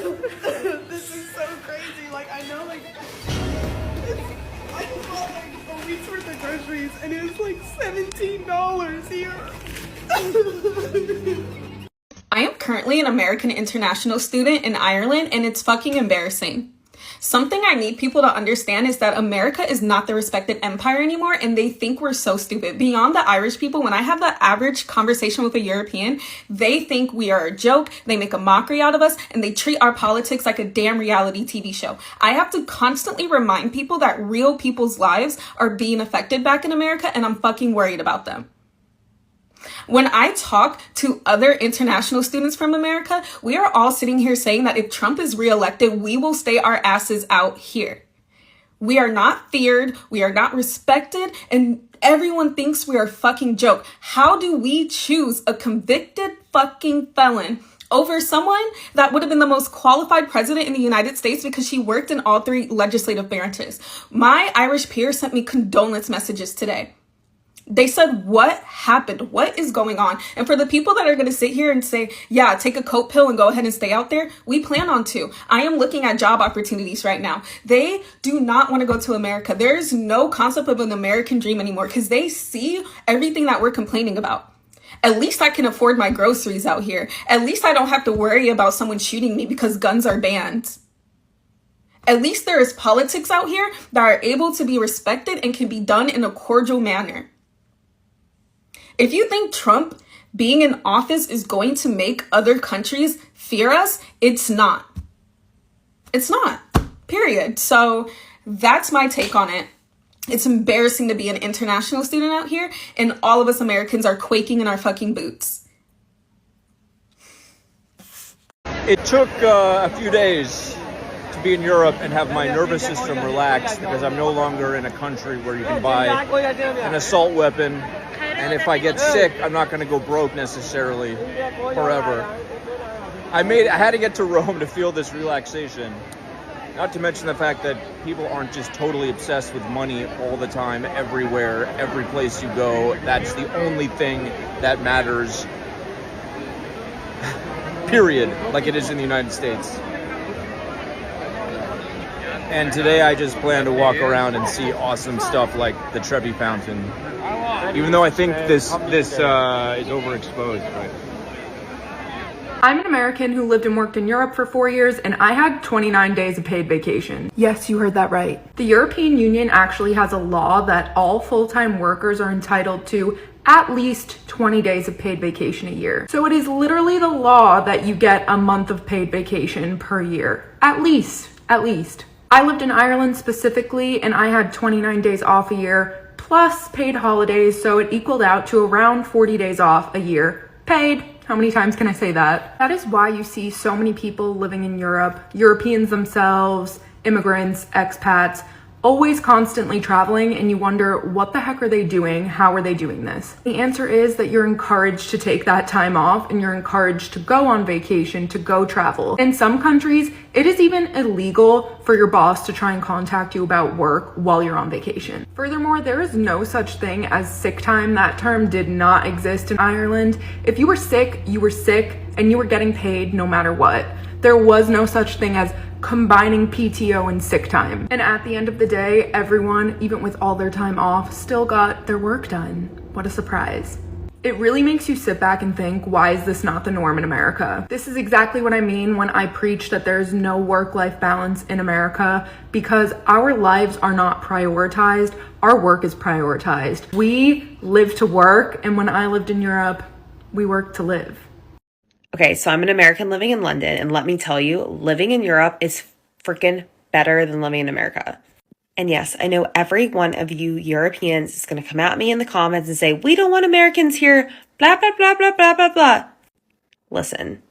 This is so crazy. Like, I know, like, I bought like a week's worth of groceries and it was like $17 here. I am currently an American international student in Ireland, and it's fucking embarrassing. Something I need people to understand is that America is not the respected empire anymore, and they think we're so stupid. Beyond the Irish people, when I have the average conversation with a European, they think we are a joke, they make a mockery out of us, and they treat our politics like a damn reality TV show. I have to constantly remind people that real people's lives are being affected back in America, and I'm fucking worried about them. When I talk to other international students from America, we are all sitting here saying that if Trump is reelected, we will stay our asses out here. We are not feared, we are not respected, and everyone thinks we are a fucking joke. How do we choose a convicted fucking felon over someone that would have been the most qualified president in the United States because she worked in all three legislative branches? My Irish peers sent me condolence messages today. They said, what happened? What is going on? And for the people that are going to sit here and say, yeah, take a coat pill and go ahead and stay out there, we plan on to. I am looking at job opportunities right now. They do not want to go to America. There is no concept of an American dream anymore because they see everything that we're complaining about. At least I can afford my groceries out here. At least I don't have to worry about someone shooting me because guns are banned. At least there is politics out here that are able to be respected and can be done in a cordial manner. If you think Trump being in office is going to make other countries fear us, it's not. It's not, period. So that's my take on it. It's embarrassing to be an international student out here, and all of us Americans are quaking in our fucking boots. It took a few days to be in Europe and have my nervous system relaxed because I'm no longer in a country where you can buy an assault weapon. And if I get sick, I'm not going to go broke necessarily forever. I had to get to Rome to feel this relaxation. Not to mention the fact that people aren't just totally obsessed with money all the time, everywhere, every place you go. That's the only thing that matters, period, like it is in the United States. And today I just plan to walk around and see awesome stuff like the Trevi Fountain. Even though I think this is overexposed, right? I'm an American who lived and worked in Europe for 4 years, and I had 29 days of paid vacation. Yes, you heard that right. The European Union actually has a law that all full-time workers are entitled to at least 20 days of paid vacation a year. So it is literally the law that you get a month of paid vacation per year. At least. I lived in Ireland specifically, and I had 29 days off a year, plus paid holidays, so it equaled out to around 40 days off a year. Paid. How many times can I say that? That is why you see so many people living in Europe, Europeans themselves, immigrants, expats, always constantly traveling, and you wonder, what the heck are they doing? How are they doing this? The answer is that you're encouraged to take that time off, and you're encouraged to go on vacation, to go travel. In some countries, it is even illegal for your boss to try and contact you about work while you're on vacation. Furthermore, there is no such thing as sick time. That term did not exist in Ireland. If you were sick, and you were getting paid no matter what. There was no such thing as combining PTO and sick time. And at the end of the day, everyone, even with all their time off, still got their work done. What a surprise. It really makes you sit back and think, why is this not the norm in America? This is exactly what I mean when I preach that there's no work-life balance in America, because our lives are not prioritized. Our work is prioritized. We live to work, and when I lived in Europe, we worked to live. Okay, so I'm an American living in London, and let me tell you, living in Europe is freaking better than living in America. And yes, I know every one of you Europeans is going to come at me in the comments and say, we don't want Americans here, blah, blah, blah, blah, blah, blah, blah. Listen,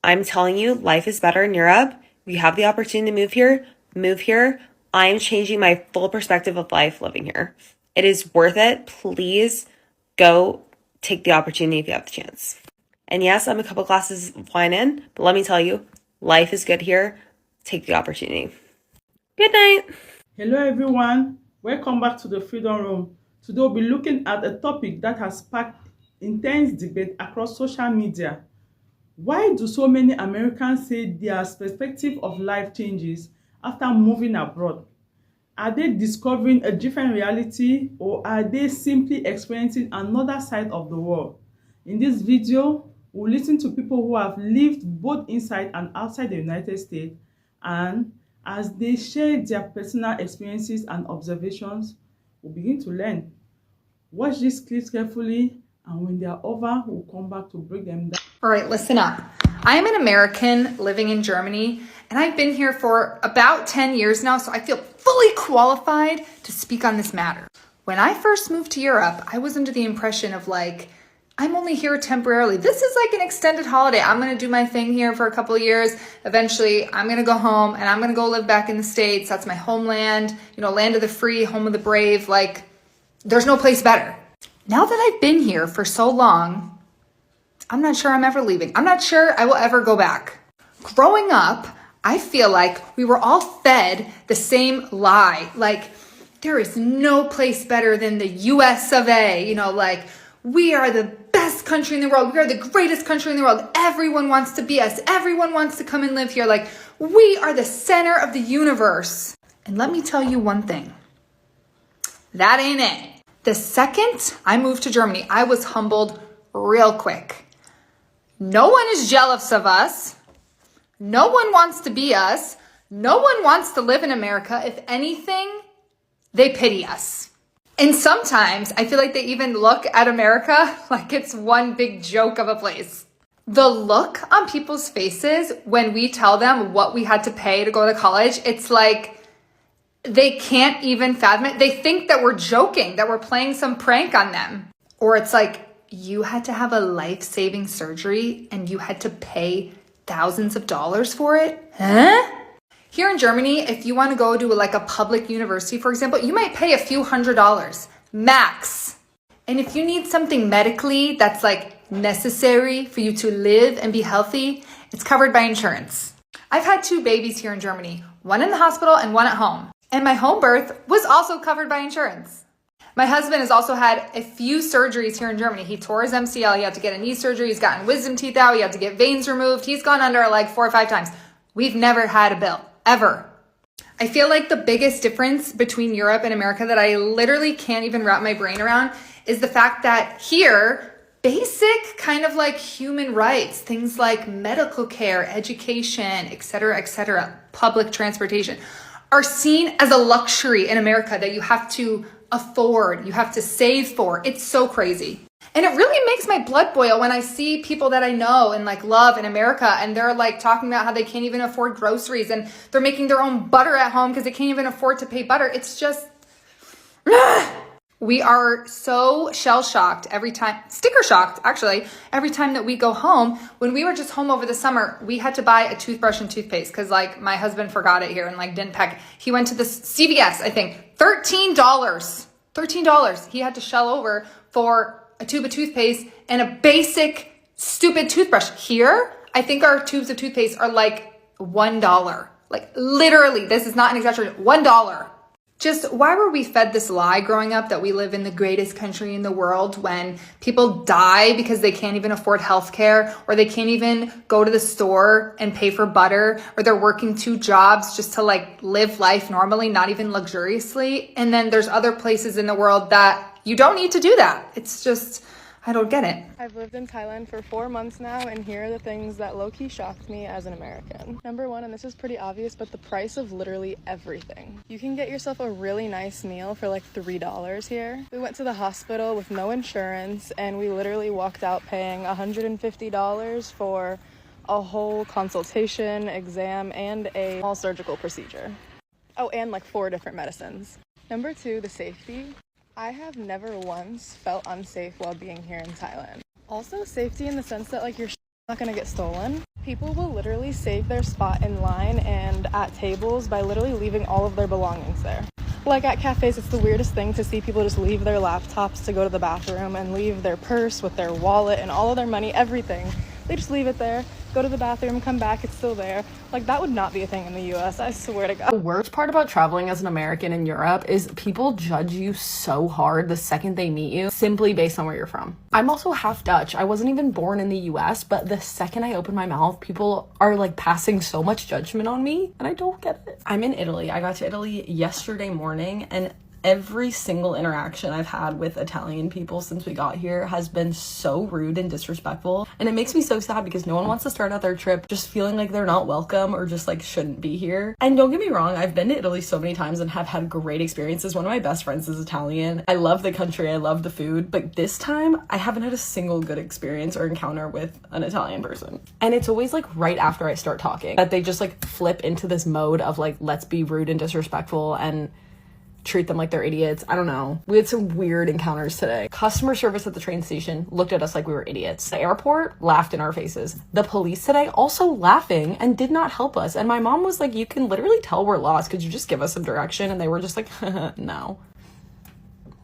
I'm telling you, life is better in Europe. If you have the opportunity to move here. I am changing my full perspective of life living here. It is worth it. Please go take the opportunity if you have the chance. And yes, I'm a couple glasses of wine in, but let me tell you, life is good here. Take the opportunity. Good night. Hello everyone, welcome back to the Freedom Room. Today we'll be looking at a topic that has sparked intense debate across social media. Why do so many Americans say their perspective of life changes after moving abroad? Are they discovering a different reality, or are they simply experiencing another side of the world? In this video, we'll listen to people who have lived both inside and outside the United States, and as they share their personal experiences and observations, we'll begin to learn. Watch these clips carefully, and when they are over, we'll come back to break them down. All right, listen up. I am an American living in Germany, and I've been here for about 10 years now, so I feel fully qualified to speak on this matter. When I first moved to Europe, I was under the impression of like, I'm only here temporarily. This is like an extended holiday. I'm gonna do my thing here for a couple of years. Eventually, I'm gonna go home and I'm gonna go live back in the States. That's my homeland, you know, land of the free, home of the brave. Like, there's no place better. Now that I've been here for so long, I'm not sure I'm ever leaving. I'm not sure I will ever go back. Growing up, I feel like we were all fed the same lie. Like, there is no place better than the US of A. You know, like, we are the best country in the world. We are the greatest country in the world. Everyone wants to be us. Everyone wants to come and live here. Like, we are the center of the universe. And let me tell you one thing. That ain't it. The second I moved to Germany, I was humbled real quick. No one is jealous of us. No one wants to be us. No one wants to live in America. If anything, they pity us. And sometimes I feel like they even look at America like it's one big joke of a place. The look on people's faces when we tell them what we had to pay to go to college, it's like they can't even fathom it. They think that we're joking, that we're playing some prank on them. Or it's like, you had to have a life-saving surgery and you had to pay thousands of dollars for it? Huh? Here in Germany, if you want to go to like a public university, for example, you might pay a few $100s, max. And if you need something medically that's like necessary for you to live and be healthy, it's covered by insurance. I've had 2 babies here in Germany, one in the hospital and one at home. And my home birth was also covered by insurance. My husband has also had a few surgeries here in Germany. He tore his MCL. He had to get a knee surgery. He's gotten wisdom teeth out. He had to get veins removed. He's gone under like 4 or 5 times. We've never had a bill, ever. I feel like the biggest difference between Europe and America that I literally can't even wrap my brain around is the fact that here, basic kind of like human rights, things like medical care, education, etc., public transportation, are seen as a luxury in America that you have to afford, you have to save for. It's so crazy. And it really makes my blood boil when I see people that I know and like love in America, and they're like talking about how they can't even afford groceries and they're making their own butter at home because they can't even afford to pay butter. It's just, we are so shell-shocked every time, sticker-shocked actually, every time that we go home. When we were just home over the summer, we had to buy a toothbrush and toothpaste because like my husband forgot it here and like didn't pack it. He went to the CVS, I think, $13 he had to shell over for a tube of toothpaste and a basic stupid toothbrush. Here, I think our tubes of toothpaste are like $1. Like literally, this is not an exaggeration, $1. Just why were we fed this lie growing up that we live in the greatest country in the world when people die because they can't even afford healthcare, or they can't even go to the store and pay for butter, or they're working 2 jobs just to like live life normally, not even luxuriously. And then there's other places in the world that you don't need to do that. It's just, I don't get it. I've lived in Thailand for 4 months now, and here are the things that low-key shocked me as an American. Number 1, and this is pretty obvious, but the price of literally everything. You can get yourself a really nice meal for like $3 here. We went to the hospital with no insurance, and we literally walked out paying $150 for a whole consultation, exam, and a small surgical procedure. Oh, and like 4 different medicines. Number 2, the safety. I have never once felt unsafe while being here in Thailand. Also, safety in the sense that like you're not gonna get stolen. People will literally save their spot in line and at tables by literally leaving all of their belongings there. Like at cafes, it's the weirdest thing to see people just leave their laptops to go to the bathroom and leave their purse with their wallet and all of their money, everything. They just leave it there, go to the bathroom, come back, it's still there. Like, that would not be a thing in the US, I swear to God. The worst part about traveling as an American in Europe is people judge you so hard the second they meet you simply based on where you're from. I'm also half Dutch. I wasn't even born in the US, but the second I open my mouth, people are like passing so much judgment on me, and I don't get it. I'm in Italy. I got to Italy yesterday morning, and every single interaction I've had with Italian people since we got here has been so rude and disrespectful. And it makes me so sad because no one wants to start out their trip just feeling like they're not welcome or just like shouldn't be here. And don't get me wrong, I've been to Italy so many times and have had great experiences. One of my best friends is Italian. I love the country, I love the food, but this time I haven't had a single good experience or encounter with an Italian person. And it's always like right after I start talking that they just like flip into this mode of like, let's be rude and disrespectful and treat them like they're idiots. I don't know. We had some weird encounters today. Customer service at the train station looked at us like we were idiots. The airport laughed in our faces. The police today also laughing and did not help us. And my mom was like, you can literally tell we're lost. Could you just give us some direction? And they were just like, no.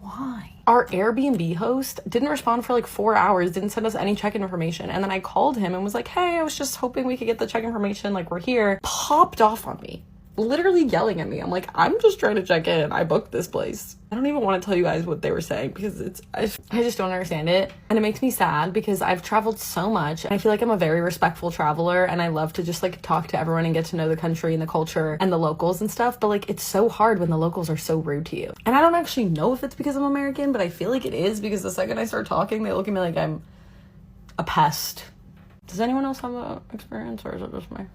Why? Our Airbnb host didn't respond for like 4 hours, didn't send us any check-in information. And then I called him and was like, hey, I was just hoping we could get the check information. Like, we're here. Popped off on me. Literally yelling at me. I'm like, I'm just trying to check in. I booked this place. I don't even want to tell you guys what they were saying because I just don't understand it. And it makes me sad because I've traveled so much and I feel like I'm a very respectful traveler and I love to just like talk to everyone and get to know the country and the culture and the locals and stuff. But like, it's so hard when the locals are so rude to you. And I don't actually know if it's because I'm American, but I feel like it is because the second I start talking, they look at me like I'm a pest. Does anyone else have an experience or is it just me?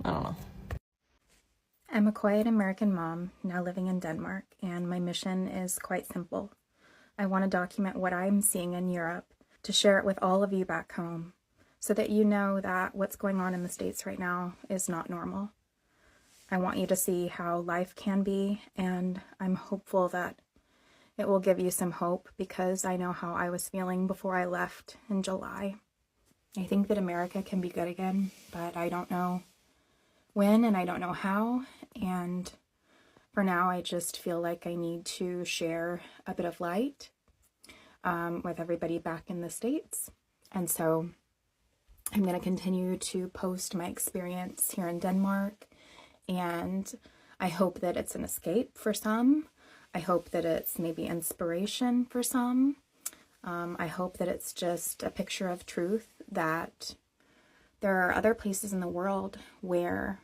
I don't know. I'm a quiet American mom, now living in Denmark, and my mission is quite simple. I want to document what I'm seeing in Europe to share it with all of you back home, so that you know that what's going on in the States right now is not normal. I want you to see how life can be, and I'm hopeful that it will give you some hope because I know how I was feeling before I left in July. I think that America can be good again, but I don't know when and I don't know how, and for now I just feel like I need to share a bit of light with everybody back in the States. And so I'm going to continue to post my experience here in Denmark, and I hope that it's an escape for some. I hope that it's maybe inspiration for some. I hope that it's just a picture of truth that there are other places in the world where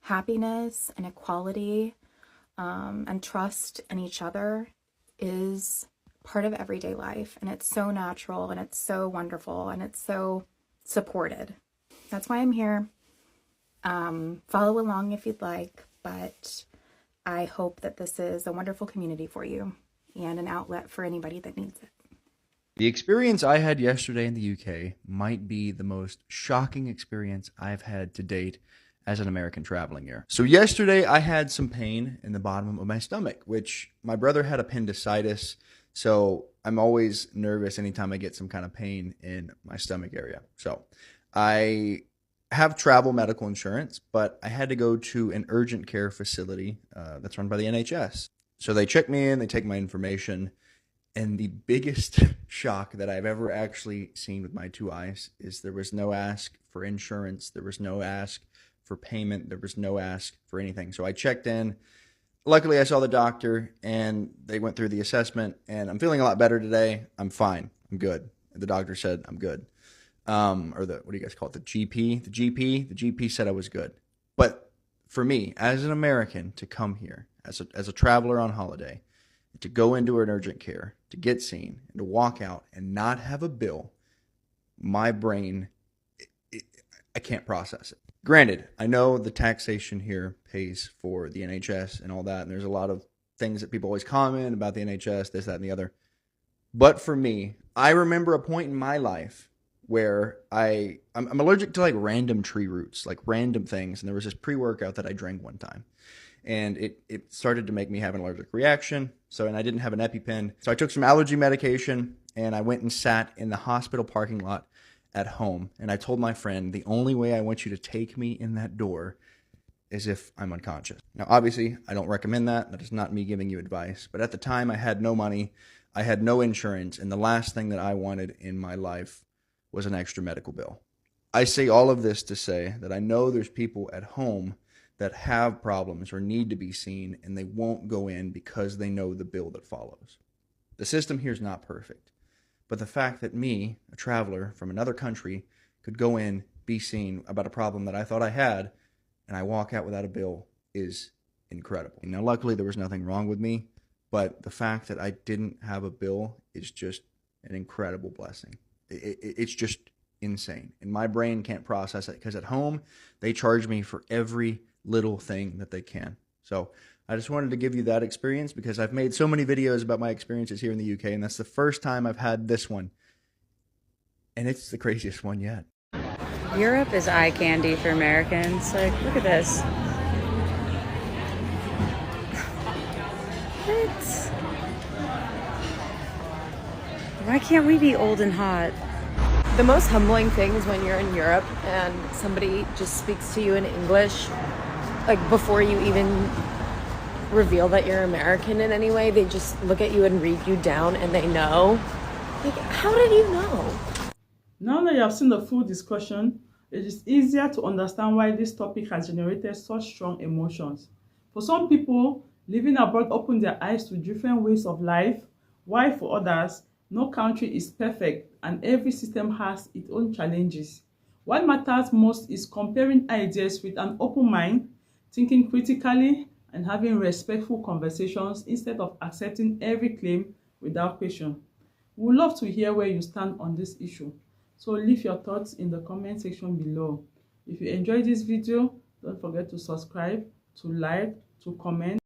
happiness and equality and trust in each other is part of everyday life. And it's so natural and it's so wonderful and it's so supported. That's why I'm here. Follow along if you'd like, but I hope that this is a wonderful community for you and an outlet for anybody that needs it. The experience I had yesterday in the UK might be the most shocking experience I've had to date as an American traveling here. So yesterday I had some pain in the bottom of my stomach, which my brother had appendicitis. So I'm always nervous anytime I get some kind of pain in my stomach area. So I have travel medical insurance, but I had to go to an urgent care facility that's run by the NHS. So they check me in, they take my information. And the biggest shock that I've ever actually seen with my two eyes is there was no ask for insurance. There was no ask for payment. There was no ask for anything. So I checked in. Luckily, I saw the doctor and they went through the assessment and I'm feeling a lot better today. I'm fine. I'm good. The doctor said I'm good. Or what do you guys call it? The GP? The GP said I was good. But for me, as an American, to come here, as a traveler on holiday, to go into an urgent care, to get seen, and to walk out and not have a bill, my brain, I can't process it. Granted, I know the taxation here pays for the NHS and all that, and there's a lot of things that people always comment about the NHS, this, that, and the other. But for me, I remember a point in my life where I'm allergic to like random tree roots, like random things, and there was this pre-workout that I drank one time. And it started to make me have an allergic reaction. And I didn't have an EpiPen. So I took some allergy medication and I went and sat in the hospital parking lot at home. And I told my friend, the only way I want you to take me in that door is if I'm unconscious. Now, obviously, I don't recommend that. That is not me giving you advice. But at the time, I had no money. I had no insurance. And the last thing that I wanted in my life was an extra medical bill. I say all of this to say that I know there's people at home that have problems or need to be seen, and they won't go in because they know the bill that follows. The system here is not perfect, but the fact that me, a traveler from another country, could go in, be seen about a problem that I thought I had, and I walk out without a bill is incredible. Now, luckily, there was nothing wrong with me, but the fact that I didn't have a bill is just an incredible blessing. It's just insane. And my brain can't process it because at home, they charge me for every little thing that they can. So I just wanted to give you that experience because I've made so many videos about my experiences here in the UK, and that's the first time I've had this one. And it's the craziest one yet. Europe is eye candy for Americans. Like, look at this. What? Why can't we be old and hot? The most humbling thing is when you're in Europe and somebody just speaks to you in English, like before you even reveal that you're American in any way, they just look at you and read you down and they know. Like, how did you know? Now that you have seen the full discussion, it is easier to understand why this topic has generated such strong emotions. For some people, living abroad opened their eyes to different ways of life, while for others, no country is perfect and every system has its own challenges. What matters most is comparing ideas with an open mind, thinking critically, and having respectful conversations instead of accepting every claim without question. We would love to hear where you stand on this issue. So leave your thoughts in the comment section below. If you enjoyed this video, don't forget to subscribe, to like, to comment.